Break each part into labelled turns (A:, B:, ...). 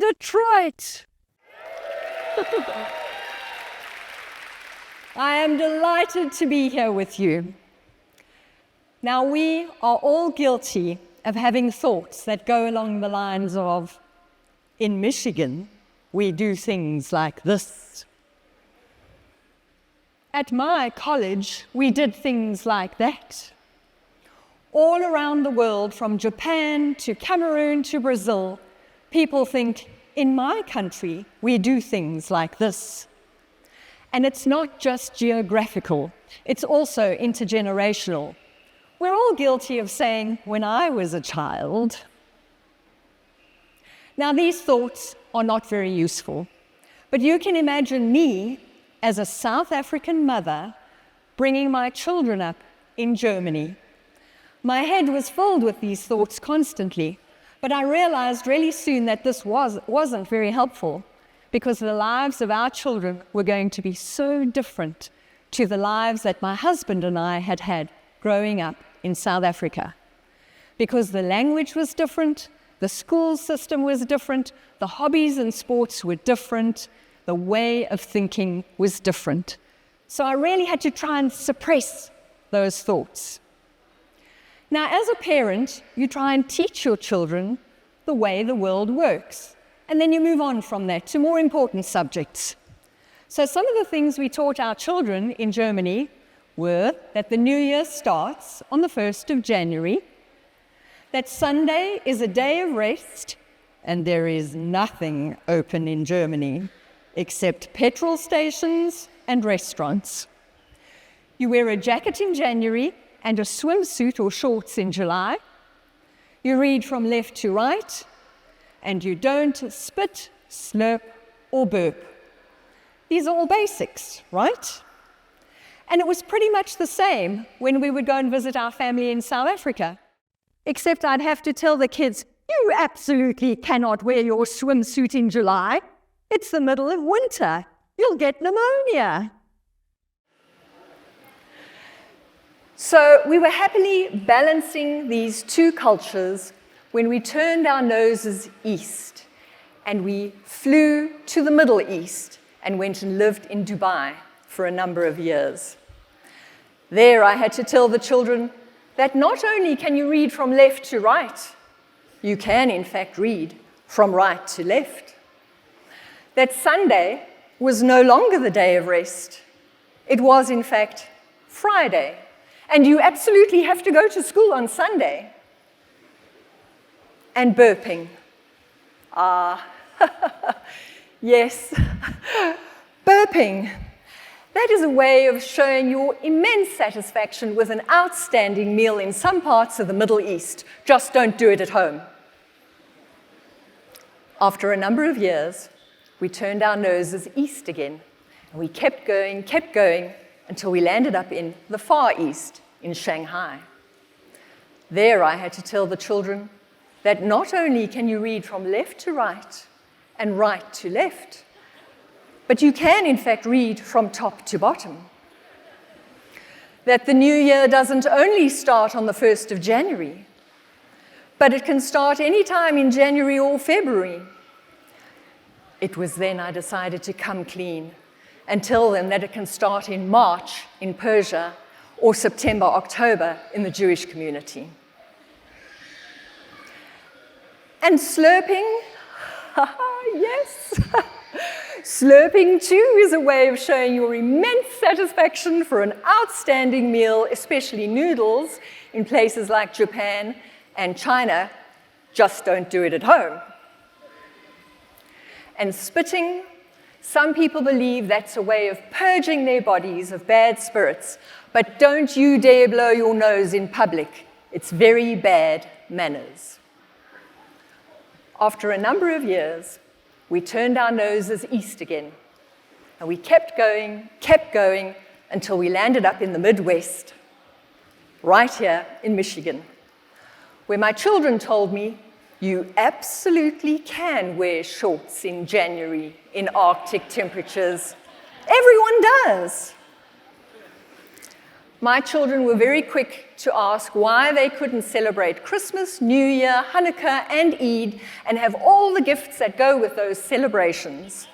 A: TEDxDetroit. I am delighted to be here with you. Now, we are all guilty of having thoughts that go along the lines of, in Michigan, we do things like this. At my college, we did things like that. All around the world, from Japan to Cameroon to Brazil, people think, in my country, we do things like this. And it's not just geographical, it's also intergenerational. We're all guilty of saying, when I was a child. Now, these thoughts are not very useful, but you can imagine me as a South African mother bringing my children up in Germany. My head was filled with these thoughts constantly, but I realized really soon that this wasn't very helpful, because the lives of our children were going to be so different to the lives that my husband and I had had growing up in South Africa. Because the language was different, the school system was different, the hobbies and sports were different, the way of thinking was different. So I really had to try and suppress those thoughts. Now, as a parent, you try and teach your children the way the world works, and then you move on from that to more important subjects. So some of the things we taught our children in Germany were that the new year starts on the 1st of January, that Sunday is a day of rest, and there is nothing open in Germany except petrol stations and restaurants. You wear a jacket in January and a swimsuit or shorts in July. You read from left to right, and you don't spit, slurp, or burp. These are all basics, right? And it was pretty much the same when we would go and visit our family in South Africa, except I'd have to tell the kids, you absolutely cannot wear your swimsuit in July. It's the middle of winter. You'll get pneumonia. So we were happily balancing these two cultures when we turned our noses east and we flew to the Middle East and went and lived in Dubai for a number of years. There I had to tell the children that not only can you read from left to right, you can in fact read from right to left. That Sunday was no longer the day of rest. It was in fact Friday. And you absolutely have to go to school on Sunday. And burping. Yes, burping. That is a way of showing your immense satisfaction with an outstanding meal in some parts of the Middle East. Just don't do it at home. After a number of years, we turned our noses east again. And we kept going, until we landed up in the Far East, in Shanghai. There I had to tell the children that not only can you read from left to right and right to left, but you can in fact read from top to bottom. That the new year doesn't only start on the 1st of January, but it can start any time in January or February. It was then I decided to come clean and tell them that it can start in March in Persia or September, October in the Jewish community. And slurping, yes, slurping too is a way of showing your immense satisfaction for an outstanding meal, especially noodles, in places like Japan and China. Just don't do it at home. And spitting, some people believe that's a way of purging their bodies of bad spirits, but don't you dare blow your nose in public. It's very bad manners. After a number of years, we turned our noses east again, and we kept going, until we landed up in the Midwest, right here in Michigan, where my children told me, you absolutely can wear shorts in January in Arctic temperatures. Everyone does. my children were very quick to ask why they couldn't celebrate Christmas, New Year, Hanukkah, and Eid, and have all the gifts that go with those celebrations.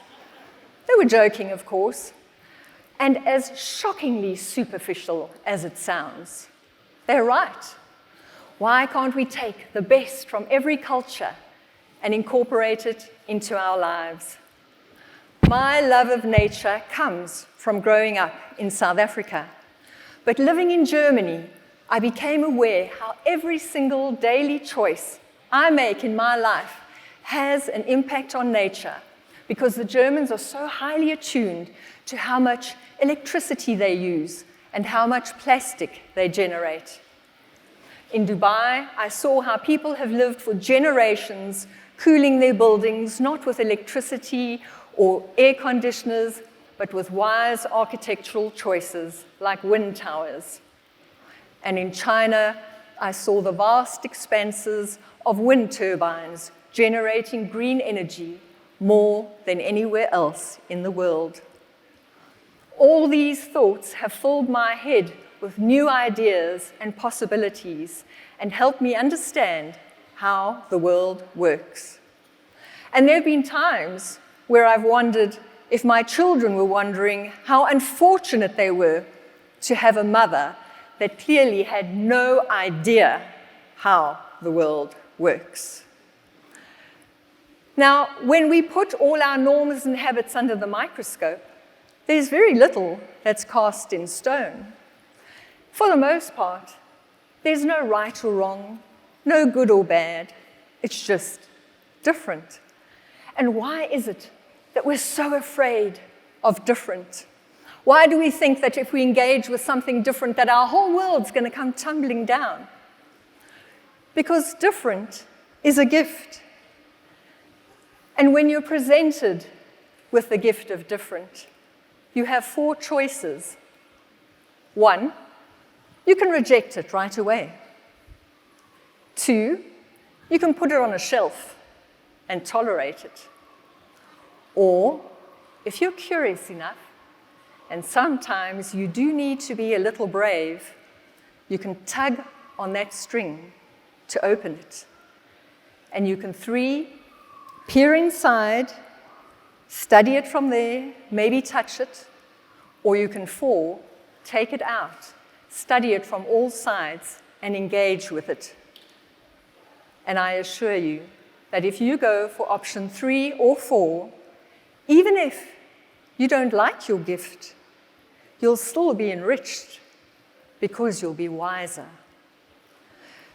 A: They were joking, of course, and as shockingly superficial as it sounds, they're right. Why can't we take the best from every culture and incorporate it into our lives? My love of nature comes from growing up in South Africa. But living in Germany, I became aware how every single daily choice I make in my life has an impact on nature, because the Germans are so highly attuned to how much electricity they use and how much plastic they generate. In Dubai, I saw how people have lived for generations cooling their buildings, not with electricity or air conditioners, but with wise architectural choices like wind towers. And in China, I saw the vast expanses of wind turbines generating green energy more than anywhere else in the world. All these thoughts have filled my head with new ideas and possibilities and helped me understand how the world works. And there have been times where I've wondered if my children were wondering how unfortunate they were to have a mother that clearly had no idea how the world works. Now, when we put all our norms and habits under the microscope, there's very little that's cast in stone. For the most part, there's no right or wrong, no good or bad. It's just different. And why is it that we're so afraid of different? Why do we think that if we engage with something different, that our whole world's going to come tumbling down? Because different is a gift. And when you're presented with the gift of different, you have 4 choices. 1, you can reject it right away. 2, you can put it on a shelf and tolerate it. Or, if you're curious enough, and sometimes you do need to be a little brave, you can tug on that string to open it. And you can 3, peer inside, study it from there, maybe touch it, or you can 4, take it out, study it from all sides, and engage with it. And I assure you that if you go for option 3 or 4, even if you don't like your gift, you'll still be enriched because you'll be wiser.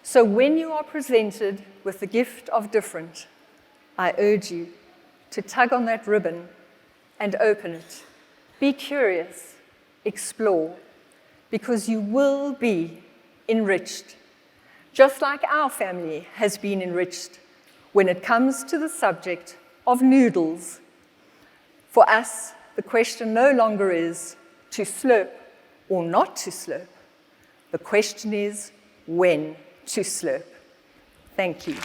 A: So when you are presented with the gift of different, I urge you to tug on that ribbon and open it. Be curious, explore, because you will be enriched, just like our family has been enriched when it comes to the subject of noodles. For us, the question no longer is to slurp or not to slurp. The question is when to slurp. Thank you.